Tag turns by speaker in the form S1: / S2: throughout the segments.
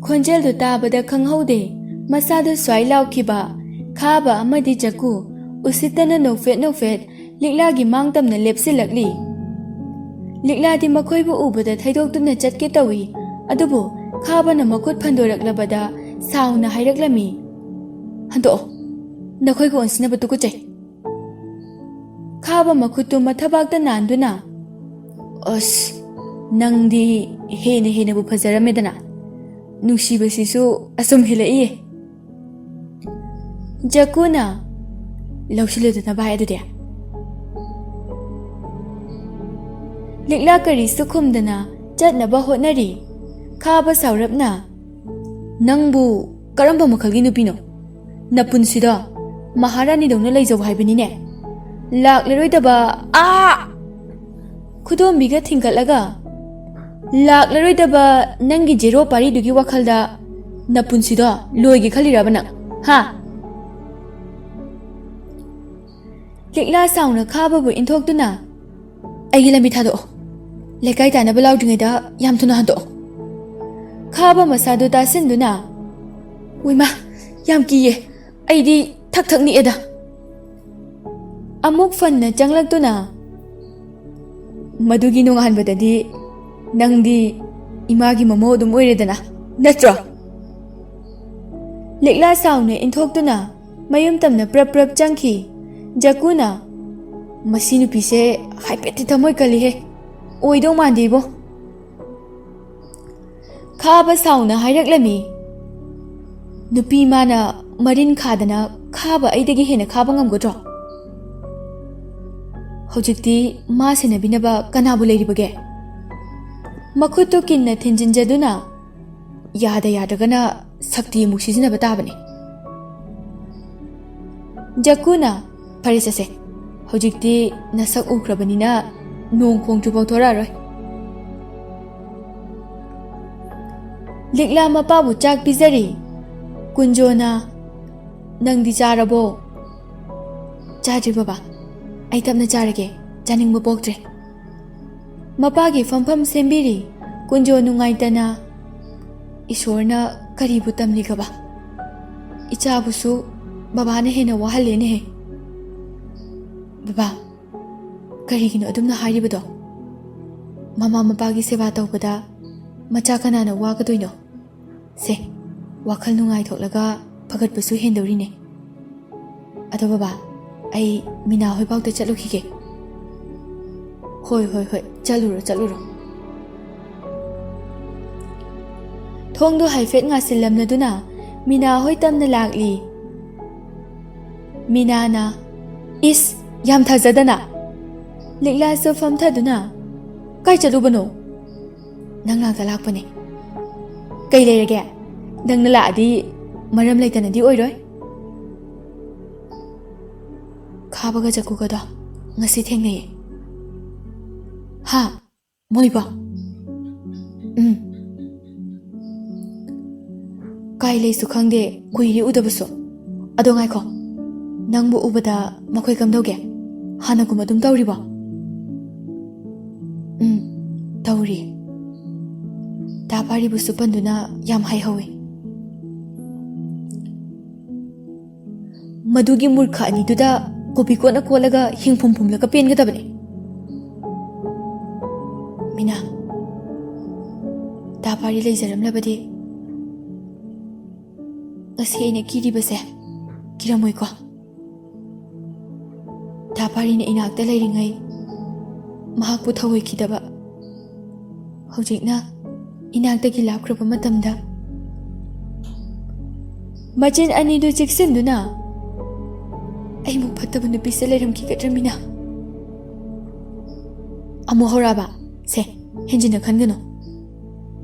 S1: ꯈꯣꯟꯖꯦꯜꯗꯨ ꯇꯥꯕꯗ ꯈꯪꯍꯧꯗꯦ ꯃꯁꯥꯗꯨ ꯁ꯭ꯋꯥꯏ ꯂꯥꯎꯈꯤꯕ ꯈꯥꯕ ꯑꯃꯗꯤ ꯖꯀꯨ ꯎꯁꯤꯠꯇꯅ ꯅꯣꯛꯐꯦꯠ ꯂꯤꯛꯂꯥꯒꯤ ꯃꯥꯡꯇꯝꯅ ꯂꯦꯞꯁꯤꯜꯂꯛꯂꯤ꯫ ꯂꯤꯛꯂꯥꯗꯤ ꯃꯈꯣꯏꯕꯨ ꯎꯕꯗ ꯊꯩꯗꯣꯛꯇꯨꯅ ꯆꯠꯀꯦ ꯇꯧꯏ, ꯑꯗꯨꯕꯨ ꯈꯥꯕꯅ ꯃꯈꯨꯠ ꯐꯟꯗꯣꯔꯛꯂꯕꯗ ꯁꯥꯎꯅ ꯍꯥꯏꯔꯛꯂꯝꯃꯤ, "ꯍꯟꯗꯣꯛꯑꯣ, ꯅꯈꯣꯏꯒ ꯑꯣꯟꯁꯤꯟꯅꯕ ꯇꯨꯀꯠꯆꯩ"꯫ ꯈꯥꯕ ꯃꯈꯨꯠꯇꯨ ꯃꯊꯕꯥꯛꯇ ꯅꯥꯟꯗꯨꯅ, "ꯑꯁ, ꯅꯪꯗꯤ ꯍꯦꯟꯅꯕꯨ ꯐꯖꯔꯝꯃꯦꯗꯅ, ꯅꯨꯡꯁꯤꯕꯁꯤꯁꯨ ꯑꯁꯨꯝ ꯍꯦꯜꯂꯛꯏꯌꯦ"꯫ ꯖꯀꯨꯅ, "ꯂꯧꯁꯤꯜꯂꯨꯗꯅ ꯚꯥꯏ ꯑꯗꯨꯗꯤ"꯫ ꯂꯤꯛꯂꯥ ꯀꯔꯤꯁꯨ ꯈꯨꯝꯗꯅ ꯆꯠꯅꯕ ꯍꯣꯠꯅꯔꯤ꯫ ꯈꯥꯕ ꯁꯥꯎꯔꯞꯅ, "ꯅꯪꯕꯨ ꯀꯔꯝꯕ ꯃꯈꯜꯒꯤ ꯅꯨꯄꯤꯅꯣ? ꯅꯄꯨꯟꯁꯤꯗ ꯃꯍꯥꯔꯥꯅꯤꯗꯧꯅ ꯂꯩꯖꯧ ꯍꯥꯏꯕꯅꯤꯅꯦ, ꯂꯥꯛꯂꯔꯣꯏꯗꯕ ꯈꯨꯗꯣꯝꯕꯤꯒ ꯊꯤꯡꯒꯠꯂꯒ, ꯂꯥꯛꯂꯔꯣꯏꯗꯕ ꯅꯪꯒꯤ ꯖꯦꯔꯣ ꯄꯥꯔꯤꯗꯨꯒꯤ ꯋꯥꯈꯜꯗ ꯅꯄꯨꯟꯁꯤꯗ ꯂꯣꯏꯒꯦ ꯈꯜꯂꯤꯔꯕ ꯅꯪ, ꯍꯥ"꯫ ꯂꯤꯛꯂꯥ ꯁꯥꯎꯅ ꯈꯥꯕꯕꯨ ꯏꯟꯊꯣꯛꯇꯨꯅ, "ꯑꯩꯒꯤ ꯂꯝꯕꯤ ꯊꯥꯗꯣꯛꯑꯣ, ꯂꯩꯀꯥꯏ ꯇꯥꯅꯕ ꯂꯥꯎꯗ꯭ꯔꯤꯉꯩꯗ ꯌꯥꯝ ꯊꯨꯅ ꯍꯟꯗꯣꯛꯑꯣ"꯫ ꯈꯥꯕ ꯃꯁꯥꯗꯨ ꯇꯥꯁꯤꯟꯗꯨꯅ, "ꯎꯏꯃꯥ, ꯌꯥꯝ ꯀꯤꯌꯦ, ꯑꯩꯗꯤ ꯊꯛ ꯅꯤꯛꯑꯦꯗ"꯫ ꯑꯃꯨꯛ ꯐꯟꯅ ꯆꯪꯂꯛꯇꯨꯅ, "ꯃꯗꯨꯒꯤ ꯅꯣꯡꯉꯥꯟꯕꯗꯗꯤ ꯅꯪꯗꯤ ꯏꯃꯥꯒꯤ ꯃꯃꯧ ꯑꯗꯨꯝ ꯑꯣꯏꯔꯦꯗꯅ, ꯅꯠꯇ꯭ꯔꯣ"꯫ ꯂꯤꯛꯂꯥ ꯁꯥꯎꯅ ꯏꯟꯊꯣꯛꯇꯨꯅ ꯃꯌꯨꯝ ꯇꯝꯅ ꯄ꯭ꯔꯞ ꯆꯪꯈꯤ꯫ ꯖꯀꯨꯅ, "ꯃꯁꯤ ꯅꯨꯄꯤꯁꯦ ꯍꯥꯏꯐꯦꯠꯇꯤ ꯊꯃꯣꯏ ꯀꯜꯂꯤꯍꯦ, ꯑꯣꯏꯗꯧ ꯃꯥꯟꯗꯦꯕꯣ"꯫ ꯈꯥꯕ ꯁꯥꯎꯅ ꯍꯥꯏꯔꯛꯂꯝꯃꯤ, "ꯅꯨꯄꯤ ꯃꯥꯅ ꯃꯔꯤꯟ ꯈꯥꯗꯅ ꯈꯥꯕ ꯑꯩꯗꯒꯤ ꯍꯦꯟꯅ ꯈꯥꯕ ꯉꯝꯒꯗ꯭ꯔꯣ? ꯍꯧꯖꯤꯛꯇꯤ ꯃꯥ ꯁꯦꯟꯅꯕꯤꯅꯕ ꯀꯅꯥꯕꯨ ꯂꯩꯔꯤꯕꯒꯦ"꯫ ꯃꯈꯨꯠꯇꯨ ꯀꯤꯟꯅ ꯊꯤꯟꯖꯤꯟꯖꯗꯨꯅ, "ꯌꯥꯗ꯭ꯔꯒꯅ ꯁꯛꯇꯤ ꯑꯃꯨꯛ ꯁꯤꯖꯤꯟꯅꯕ ꯇꯥꯕꯅꯤ"꯫ ꯖꯀꯨꯅ, "ꯐꯔꯦ, ꯆꯠꯁꯦ, ꯍꯧꯖꯤꯛꯇꯤ ꯅꯁꯛ ꯎꯈ꯭ꯔꯕꯅꯤꯅ ꯅꯣꯡ ꯈꯣꯡꯇ꯭ꯔꯤꯐꯥꯎ ꯊꯣꯔꯛꯑꯔꯣꯏ"꯫ ꯂꯤꯛꯂꯥ ꯃꯄꯥꯕꯨ ꯆꯥꯛ ꯄꯤꯖꯔꯤ꯫ ꯀꯨꯟꯖꯣꯅ, "ꯅꯪꯗꯤ ꯆꯥꯔꯕꯣ"꯫ "ꯆꯥꯗ꯭ꯔꯤ ꯕꯕꯥ, ꯑꯩ ꯇꯞꯅ ꯆꯥꯔꯒꯦ, ꯆꯥꯅꯤꯡꯕ ꯄꯣꯛꯇ꯭ꯔꯦ"꯫ ꯃꯄꯥꯒꯤ ꯐꯝꯐꯝ ꯁꯦꯝꯕꯤꯔꯤ꯫ ꯀꯨꯟꯖꯣ ꯅꯨꯡꯉꯥꯏꯇꯅ, "ꯏꯁꯣꯔꯅ ꯀꯔꯤꯕꯨ ꯇꯝꯂꯤꯒꯕ? ꯏꯆꯥꯕꯨꯁꯨ ꯕꯕꯥꯅ ꯍꯦꯟꯅ ꯋꯥꯍꯜꯂꯦꯅꯦꯍꯦ"꯫ "ꯕꯕꯥ, ꯀꯔꯤꯒꯤꯅꯣ ꯑꯗꯨꯝꯅ ꯍꯥꯏꯔꯤꯕꯗꯣ? ꯃꯃꯥ ꯃꯄꯥꯒꯤ ꯁꯦꯕꯥ ꯇꯧꯕꯗ ꯃꯆꯥ ꯀꯅꯥꯅ ꯋꯥꯒꯗꯣꯏꯅꯣ? ꯁꯦ, ꯋꯥꯈꯜ ꯅꯨꯡꯉꯥꯏꯊꯣꯛꯂꯒ ꯐꯒꯠꯄꯁꯨ ꯍꯦꯟꯗꯧꯔꯤꯅꯦ꯫ ꯑꯗꯣ ꯕꯕꯥ, ꯑꯩ ꯃꯤꯅꯥ ꯍꯣꯏꯐꯥꯎꯇ ꯆꯠꯂꯨꯈꯤꯒꯦ"꯫ ꯍꯣꯏ, ꯆꯠꯂꯨꯔꯣ". ꯊꯣꯡꯗꯣ ꯍꯥꯏꯐꯦꯠ ꯉꯥꯁꯤꯜꯂꯝꯂꯗꯨꯅ ꯃꯤꯅꯥ ꯍꯣꯏ ꯇꯝꯅ ꯂꯥꯛꯂꯤ꯫ ꯃꯤꯅꯥꯅ, "ꯏꯁ, ꯌꯥꯝ ꯊꯥꯖꯗꯅ"꯫ ꯂꯤꯛꯂꯥꯁꯨ ꯐꯝꯊꯗꯨꯅ, "ꯀꯥꯏ ꯆꯠꯂꯨꯕꯅꯣ"꯫ "ꯅꯪ ꯅꯥꯛꯇ ꯂꯥꯛꯄꯅꯦ"꯫ "ꯀꯩ ꯂꯩꯔꯒꯦ? ꯅꯪꯅ ꯂꯥꯛꯑꯗꯤ ꯃꯔꯝ ꯂꯩꯇꯅꯗꯤ ꯑꯣꯏꯔꯣꯏ"꯫ "ꯈꯥꯕꯒ ꯖꯀꯨꯒꯗꯣ ꯉꯁꯤ ꯊꯦꯡꯅꯩꯌꯦ"꯫ "ꯍꯥ, ꯃꯣꯏꯕꯣ"꯫ "ꯀꯥꯏ ꯂꯩꯁꯨ ꯈꯪꯗꯦ, ꯀꯨꯏꯔꯦ ꯎꯗꯕꯁꯨ. ꯑꯗꯣ ꯉꯥꯏꯈꯣ, ꯅꯪꯕꯨ ꯎꯕꯗ ꯃꯈꯣꯏ ꯀꯝꯗꯧꯒꯦ? ꯍꯥꯟꯅꯒꯨꯝ ꯑꯗꯨꯝ ꯇꯧꯔꯤꯕꯣ"꯫ "ꯇꯧꯔꯤ. ꯗꯥ ꯄꯥꯔꯤꯕꯨꯁꯨ ꯄꯟꯗꯨꯅ ꯌꯥꯝ ꯍꯥꯏꯍꯧꯏ"꯫ "ꯃꯗꯨꯒꯤ ꯃꯨꯔꯈ ꯑꯅꯤꯗꯨꯗ ꯀꯣꯕꯤ ꯀꯣꯠꯂꯒ ꯍꯤꯡꯐꯨꯝ ꯐꯨꯝꯂꯒ ꯄꯦꯟꯒꯗꯕꯅꯤ"꯫ "ꯃꯤꯅꯥ, ꯗꯥ ꯄꯥꯔꯤ ꯂꯩꯖꯔꯝꯂꯕꯗꯤ ꯉꯁꯤ ꯑꯩꯅ ꯀꯤꯔꯤꯕꯁꯦ ꯀꯤꯔꯝꯃꯣꯏꯀꯣ? ꯗꯥ ꯄꯥꯔꯤꯅ ꯏꯅꯥꯛꯇ ꯂꯩꯔꯤꯉꯩ ꯃꯍꯥꯛꯄꯨ ꯊꯧꯑꯣꯏꯈꯤꯗꯕ, ꯍꯧꯖꯤꯛꯅ ꯏꯅꯥꯛꯇꯒꯤ ꯂꯥꯞꯈ꯭ꯔꯕ ꯃꯇꯝꯗ"꯫ ꯃꯆꯤꯟ ꯑꯅꯤꯗꯨ ꯆꯤꯛꯁꯤꯟꯗꯨꯅ, "ꯑꯩꯃꯨꯛ ꯐꯠꯇꯕ ꯅꯨꯄꯤꯁꯦ ꯂꯩꯔꯝꯈꯤꯒꯗ꯭ꯔꯥ ꯃꯤꯅꯥ"꯫ "ꯑꯃꯨꯛ ꯍꯧꯔꯛꯑꯕ? ꯁꯦ, ꯍꯦꯟꯖꯤꯟꯅ ꯈꯟꯒꯅꯨ.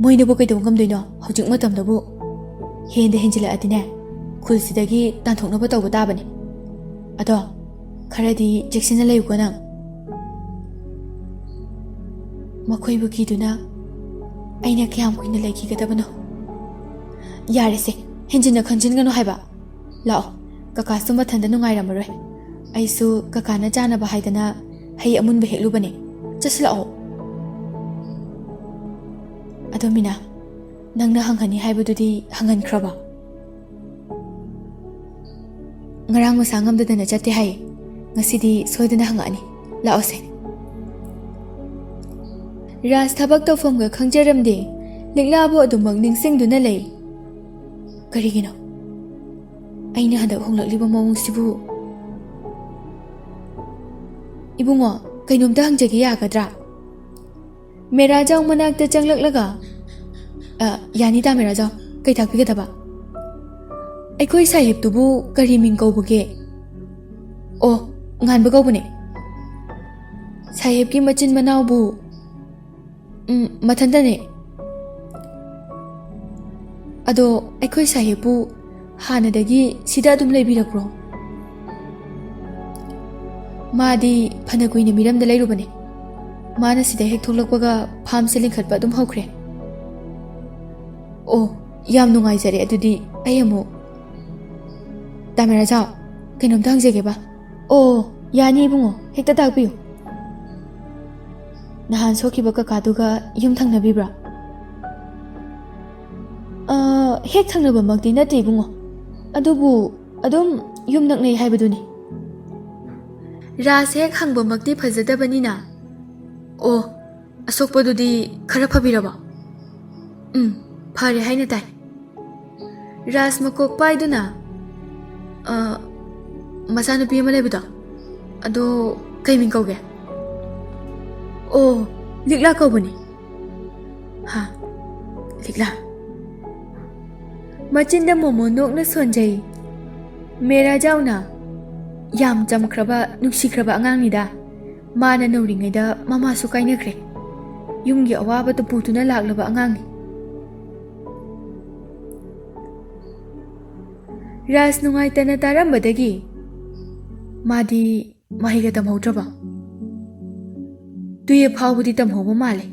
S1: ꯃꯣꯏꯅꯕꯨ ꯀꯩꯗꯧ ꯉꯝꯗꯣꯏꯅꯣ ꯍꯧꯖꯤꯛ ꯃꯇꯝꯗꯕꯨ? ꯍꯦꯟꯖꯤꯜꯂꯛꯑꯗꯤꯅꯦ, ꯈꯨꯜꯁꯤꯗꯒꯤ ꯇꯥꯟꯊꯣꯛꯅꯕ ꯇꯧꯕ ꯇꯥꯕꯅꯤ. ꯑꯗꯣ ꯈꯔꯗꯤ ꯆꯦꯛꯁꯤꯟꯅ ꯂꯩꯌꯨꯀꯣ ꯅꯪ. ꯃꯈꯣꯏꯕꯨ ꯀꯤꯗꯨꯅ ꯑꯩꯅ ꯀꯌꯥꯝ ꯀꯨꯏꯅ ꯂꯩꯈꯤꯒꯗꯕꯅꯣ? ꯌꯥꯔꯦꯁꯦ, ꯍꯦꯟꯖꯤꯟꯅ ꯈꯟꯖꯤꯟꯒꯅꯨ ꯍꯥꯏꯕ. ꯂꯥꯛꯑꯣ, ꯀꯀꯥꯁꯨ ꯃꯊꯟꯇ ꯅꯨꯡꯉꯥꯏꯔꯝꯃꯔꯣꯏ. ꯑꯩꯁꯨ ꯀꯀꯥꯅ ꯆꯥꯅꯕ ꯍꯥꯏꯗꯅ ꯍꯩ ꯑꯃꯨꯟꯕ ꯍꯦꯛꯂꯨꯕꯅꯦ. ꯆꯠꯁꯤꯜꯂꯛꯑꯣ." "ꯑꯗꯣ ꯃꯤꯅꯥ, Nangna hanghani haibadudi hanghankraba. Ngarang masa ngamdadana chatte hai. Ngasidi soidana hangani. Laose. Ras thabak tawfamga khangjaramde. Liklabo adumag ningsingduna lay. Karigino. Aina handak honglakliba mawongsibu. Ibungo, kainomda hangjagi yagadra. Merajaw manakta changlaklaga. Yani ta merajaw, kay thakpigadaba. Aikoi sahib tubu kari ming kaubuge. Oh, nganba kaubune. Sahib ki machin manaw bu. Mathanda ne. Ado aikoi sahib bu hanadagi sida adum leibirakro. Madi phanakui ne miramda leirubane. Mana sida hek tholakwaga pham se lingkhatpa adum hokre. Oh, yam nungaijare adudi ayamu. Tamera jaw, kainomda hangjage ba. Oh, yani ibungo, hekta takpiyo. Nahan sokiba kakaduga yum thangnabibra. Hek thangnaba magdi nate ibungo. Adubu adum yum naknei haibaduni. Ras hek hangba magdi phajadabanina. Oh, asokpadudi khara phabiraba. Phare haina tai. Ras makok paiduna. Masanupi ama leibada. Ado kai ming kauge. Oh, Likla kaubani. Ha, Likla. Machinda momo nokna sonjai. Mera jauna. Yam jamkraba nuksikraba angangnida. Mana nauringaida mama su kainakre. Yumgi awaba ta putuna laklaba angangi. Ras nungaitana tarambadagi. Madi mahiga tamhaudraba. Tuye phawbudi tamhauba male.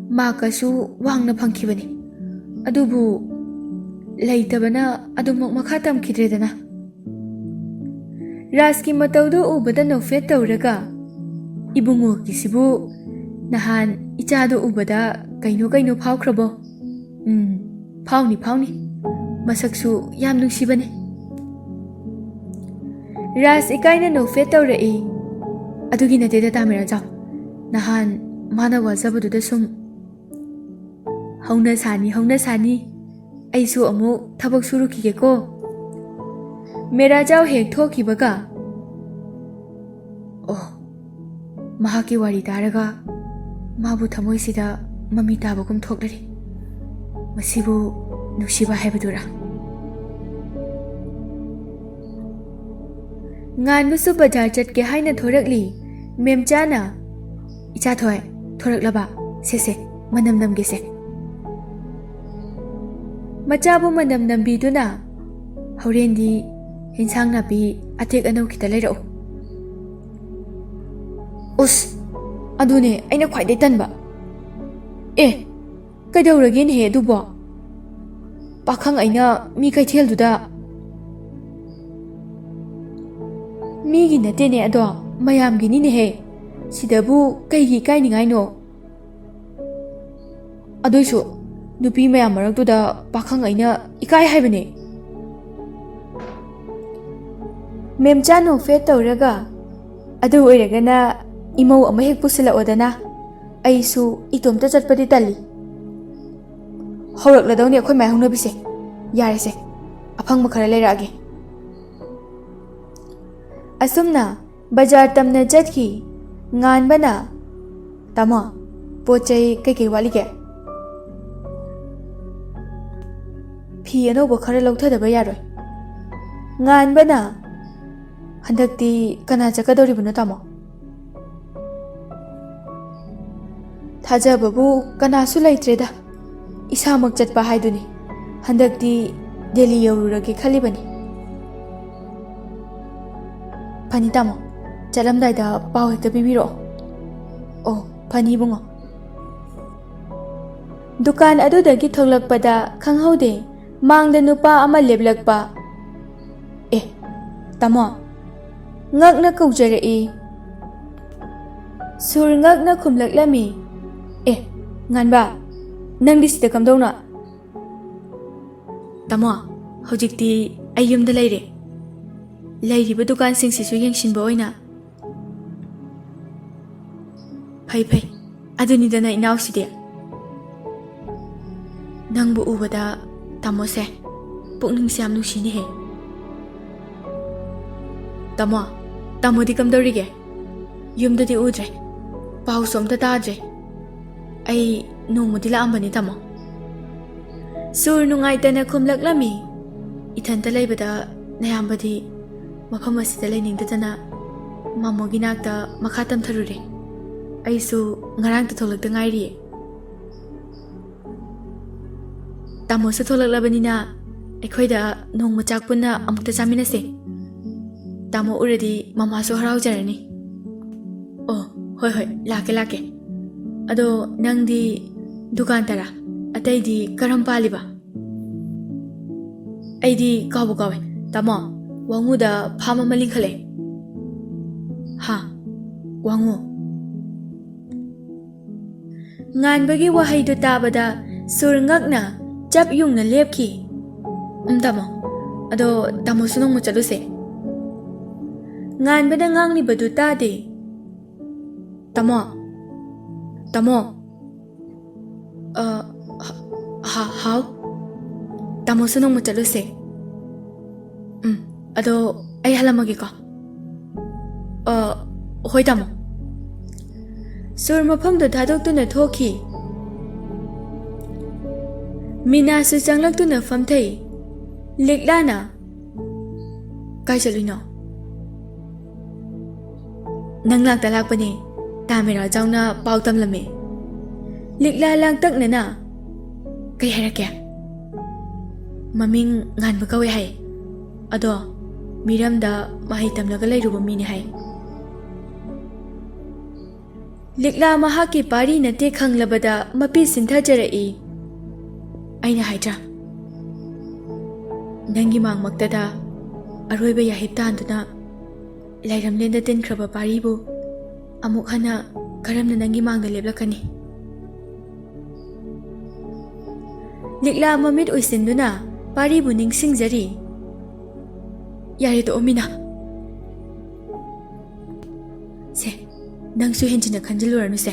S1: Ma kasu wangna phangkhibani. Adubu leitabana adumok makha tamkhidredana. Raski mataudu ubada nofet tawraga. Ibungo kisibu nahan ichadu ubada kaino phawkrabo. Phawni. Masaksu yam nungsibane. Ras ikaina nofet tawrai. Adugi nateda tamera jaw. Nahan mana wazabaduda sum. Hauna sani. Aisu amu thabak surukige ko. Mera jaw hek thokibaga. Oh, mahaki wari daraga. Mabu thamoisida mami tabagum thoklari. Masibu nusiba haibadura. Ngan musu bajar chatke haina thorakli. Memchana. Icha thoy, thoraklaba. Se, manam namge se. Machabu manam nambiduna. Haurendi hinsang nabi atek anau kita leirau. Us, adune aina khwaidai tanba. Kaidauragin he adubo. Pakhang aina mi kaithelduda. Migi natene ado mayamgini ne he. Sidabu kaigi kainingai no. Adoisu nupi mayam maraktuda pakhang aina ikai haibane. Memchano fet tawraga. Adu oiragana imau ama hek pusila odana. Aisu itomta chatpadi tali. Haurakladawni akhoi mai hongnabise. Yarese. Aphang makhara leirage. Asumna bajar tamna jatki. Ngan bana. Tama. Pochai kai walige. Phi anoba khara lauthadaba yaroi. Ngan bana. Handakti kana chakadoribuna tamo. Thajababu kana su laitreda. Isamak chatpa haiduni. Handakti Delhi yaururage khalibani. Pani tamo. Chalamdaida pau hekta bibiro. Oh, pani bungo. Dukan adudagi thoglakpada khanghaude mangda nupa ama leblakpa. Tamo. Ngakna kaujarai. Sur ngakna khumlaklami. Nganba. Nang disida kamdona. Tamo, hojikti ay yumda leire. Leiriba dukan singsisu yengsinba oina. Phai phai, adunidana inauside. Nangbu ubada tamo se, pukning siyam nushini he. Tamo di kamdorige. Yumda di udre. Pau somta tadre. Ay nungmudi laambani tamo. Sur nungaitana kumlaklami. Ithanta laibada nayambadi mafam asida lainingdadana mamogi nakta makhatam tharure. Aisu ngarangta tholakta ngairiye. Tamo sa tholaklabanina aikhoida nongma chakpunna amukta chaminase. Tamo uradi mama so haraujarani. Oh, hoi, lake. Ado nangdi dukan tara. Atai di karam paliba. Ai di kawu kawe. Tamo, wangu da phama maling khale. Ha, wangu. Ngan bagi wahai do tabada surngak na chap yung na lepki. Tamo, ado tamo sunong mo chaluse. Ngan bada ngang ni badu tade. Tamo. How? Tamo sunong mo chaluse. Ado ay halamagi ka. Hoy tamo. Sur mafam do thadok tu na thoki. Mina su changlak tu na famthai. Likla na. Kai chalui no. Nanglak talak pani. Tamira jauna pau tam lame. Likla lang tak na na. Kay harakya. Maming ngan bakawe hai. Ado miram da mahitam nagalay ruba mini hai. Likla mahaki pari na tekhang labada mapi sintha jarai. Aina haitra. Nangi mang magtada aroiba yahip tanduna lairam lenda ten kraba pari bu amuk hana karam na nangi mang da leblakani. Likla mamit uisinduna pari bu ningsing jari. Yari to omina. Se, nang su henjina khanjiluranu se.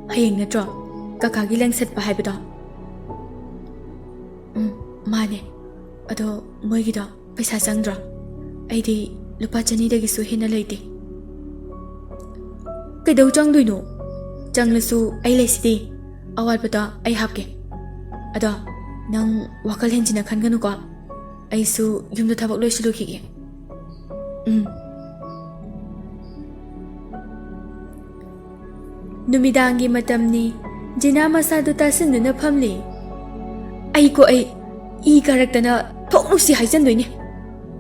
S1: Hayeng natro kakagi lang sat pa haibado. Mane. Ado moigido paisa changdro. Aidi lupa chani dagi su hena leite. Kaidau changdoino. Changlasu ai leisidi. Awal bata ai hapke. Ado nang wakal henjina khanganu ko. Aisu yumda thabak loisilu khige. Numidangi matamni jina masadu tasinduna phamli. Ai ko ai I karaktana thoknu si haijan doine.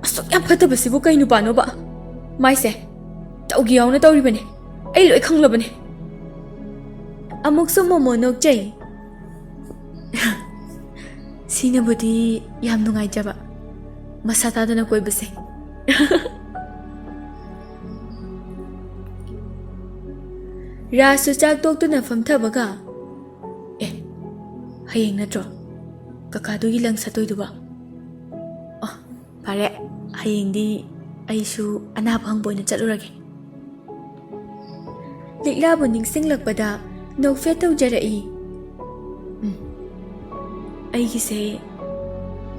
S1: Asok yam phatabasibu kai nu pano ba. Mai se. Taugi yauna tawri bane. Ai loi khanglabane. Amuk so momo nok chai. Sina budi yam nungai jaba. Masata dana koi base. Rasu chak tok tu na famthabaga. Hayeng natro. Kakadugi lang sa toy duba. Pare, hayeng di aisu anabang boy na chalurage. Likla bu ningsing lakbada nok fetaw jarai. Ay gise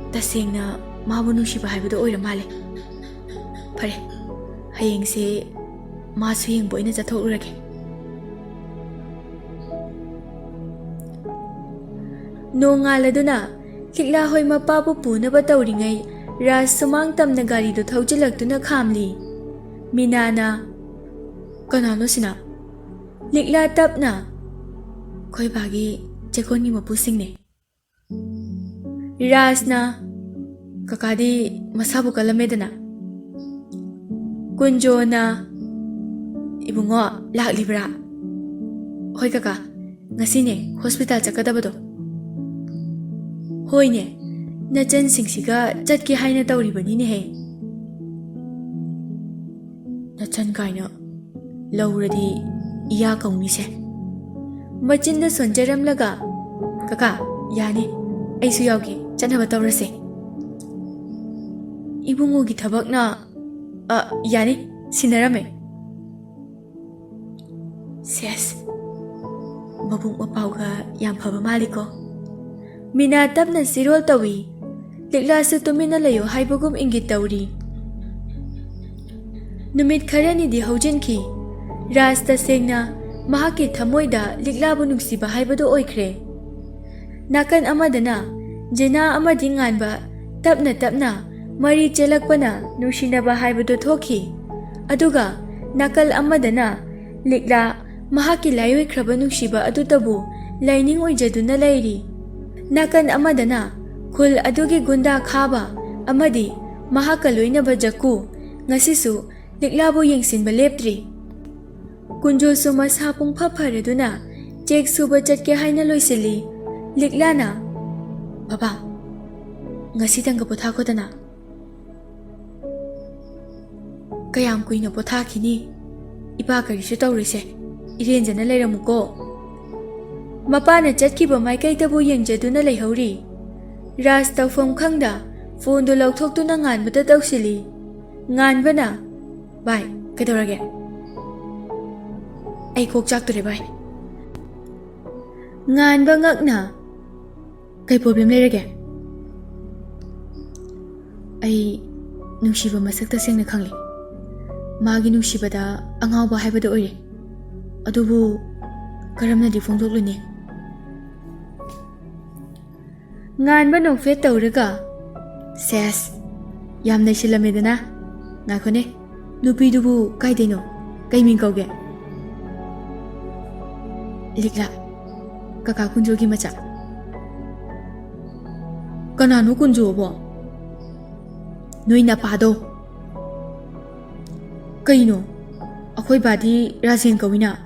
S1: taseng na mabunong siya haibado oy ramale. Pare, hayeng se masu yeng boy na chatulurage. No ngala do na, Likla hoy mapapupu na batawri ngay, ras sumang tam na gari do thawjalak do na khamli. Minana, kanano sina? Likla tap na. Koy bagi, chakon ni mapusing ne. Ras na, kakadi masabu kalameda na. Kunjo na, ibungo, lak libra. Hoy kaka, ngasine, hospital chakadaba do. Hoy ne, na chan singsiga chatki haina tawri bani ne he. Na chan kaina, lawradi iya kauni se. Machinda sonjaram laga. Kaka, yani, aisu yaugi, chanhaba tawrase. Ibungogi thabakna yani sinarame. Ses mabung mapauga yam phaba maliko. Mina tapna sirol tawi. Likla su tumina layo haibugum ingit tawri. Numit kharani di hojinki. Rasta sengna mahaki thamoida liklabu nungsiba haibado oikre. Nakan amadana jena amadi nganba tapna mari chelakpana nungsinaba haibado thoki. Aduga nakal amadana likla mahaki layoi khraba nungsiba adutabu laining oijaduna lairi. Nakan amadana khul adugi gunda khaba amadi mahaka loinaba jaku ngasisu liklabu yengsinba leptri. Kunjo su masa pungpha phareduna chek suba chatke haina loisili. Liklana baba ngasi tanga potha kodana. Kayam kuina potha khini ipa karisu tawrise irenjana leiramuko. Mapana chatkiba maikai tabu yengjaduna leihori. Ras tawfam khangda phone do lauthokduna nganbata tawsili. Nganbana bai kedorage. Ai kok chak tore bai. Nganba ngakna kai problem lerage. Ai nungsiba masakta sengna khangli. Magi nungsibada angawba haibada oire. Adubu karamna di phongdokluni. Nganba nongfet tawraga ses yamna silamedana ngakhone nupi dubu kaideno kai ming kauge. Likla kaka kunjo gi macha. Kananu kunjo bo? Noi na pado. Kaino akhoi badi Rajen kawina.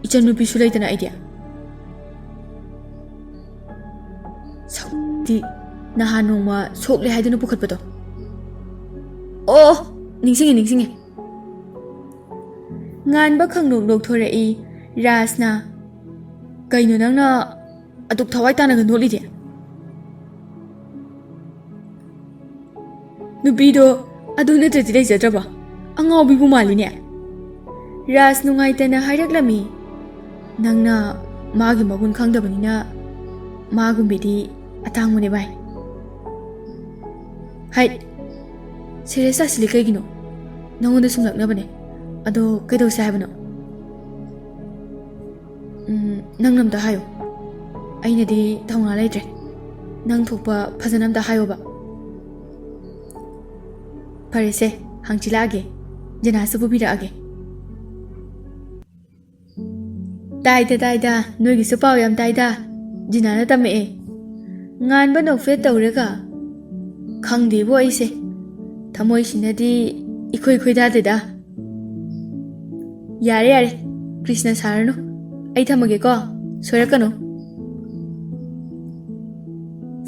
S1: Ichan nupi sulai tana idea. Sakti nahanoma sokle haiduna pukhat pato. Oh, ningsinge. Nganba khangnok nok thorei Rasna kaino nangna aduk thawai tanaga noli de. Nupido aduna tati leijadraba angawbi bu maline. Ras nungaitana hairaklami. Nangna magi magun khangdabanina magumbidi atangmune bai. Hai seresa sili kaigino nangonda sumlaknabane ado kaidawse haibano. Nang namda hayo. Aina di taunga laitre. Nang thokpa phazanamda hayo ba. Parese hangchilage. Janasa bubirage. Daida noigi supao yam daida. Jinana tame. Ngan ba nokfet tawraga. Khangde bo aise. Thamoi sinadi ikhoi da. Yare. Krishna sarano. Ai thamage ko soirakano.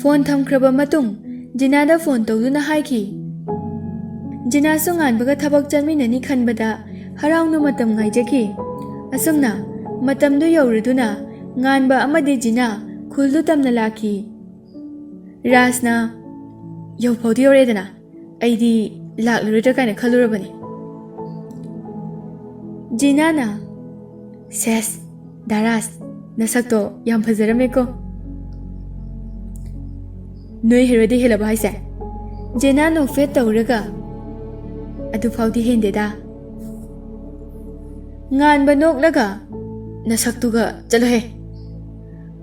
S1: Phone thamkraba matung Jinada phone tawduna haiki. Jina su nganbaga thabak chanminani khanbada haraungna matam ngaijaki. Asumna matamdu yauriduna nganba amadi Jina khuldu tamna laki. Rasna yauphawdi yoredana aidi laklurida kaina khalurabani. Jinana ses Daras nasakto yam phazarame ko. Noi heredi helaba haise. Jena no fet tawraga adu phawdi hendeda. Ngan banok laga nasaktuga chalo he.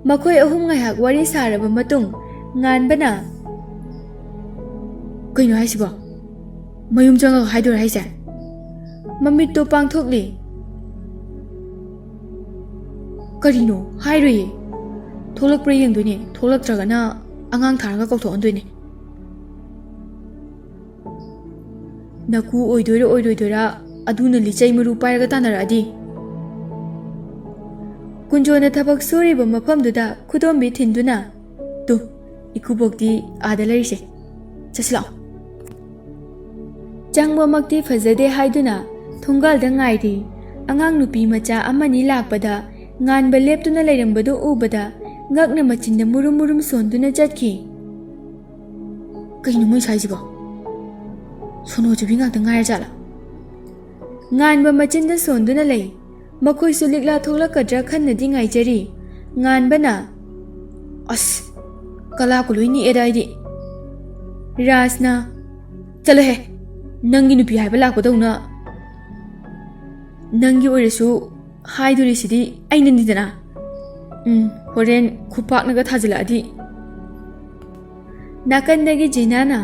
S1: Makhoi ahum ngaihak wari saraba matung ngan bana kaino haisiba mayum changa haidor haise. Mamit to pangthokli Karino, hairui. Tholak praying duni, tholak tragana, angang tharaga kauto onduni. Naku oidoira, aduna lichai maru pairaga tanaradi. Kunjona thabak suriba mafamduda khudombi thinduna. Tu, ikubokti adalarise. Chaslao. Changba makti fazade haiduna, thungalda ngairi, angang nupi macha amani lakpada. Nganba leptuna lairambadu ubada ngakna machinda murum sonduna jatki. Kayno moy saisibo? Sono chubi ngakta ngaira jala. Nganba machinda sonduna lay. Makoi su likla thoklakadra khannadi ngaijari. Nganbana as kala ko loi ni edaidi. Rasna chalo he nangi nupi haiba lakpadauna nangi oirasu haiduri aina nidana. Horen khupaknaga thajiladi. Nakandagi jinana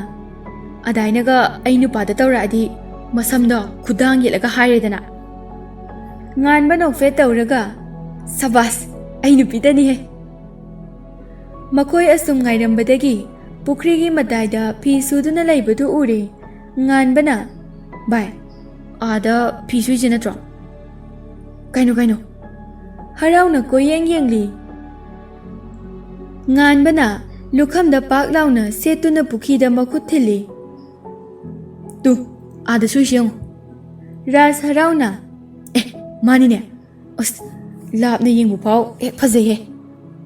S1: adainaga ainu pada tawradi masamda khudang yelaga hairedana. Nganba nokfe tawraga sabas ainu pidani he. Makoi asum ngairambadagi pukrigi madaida phi suduna laibadu ure. Nganbana bai ada phi suijina tro. Kaino harauna ko yengli. Nganbana lukhamda pak launa setuna pukhida makhut thili. Tu ada suisheng. Ras harauna mani ne. As labna yengbu pau phajai he.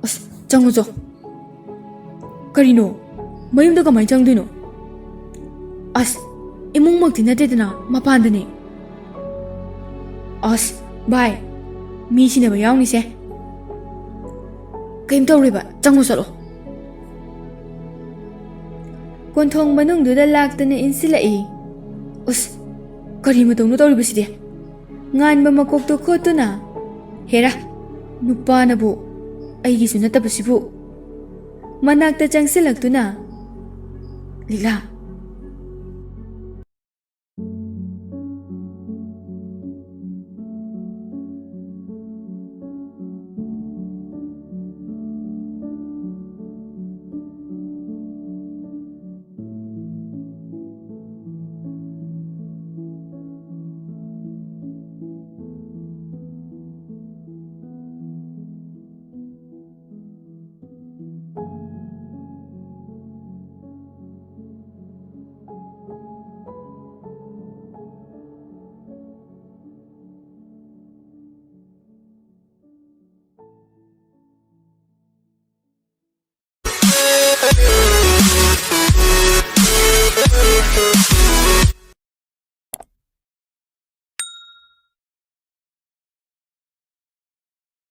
S1: As changu jo. Karino mayumda kamai changdino. As imung makti natedana mapandane. As bai mi sinaba yauni se. Kaim tawriba changu salo. Konthong manungduda laktana insilai. Us kari matongno tawribasidi. Nganba makokto khotuna. Hera nupa nabu aigi sunata basibu. Manakta changsilaktuna. Lila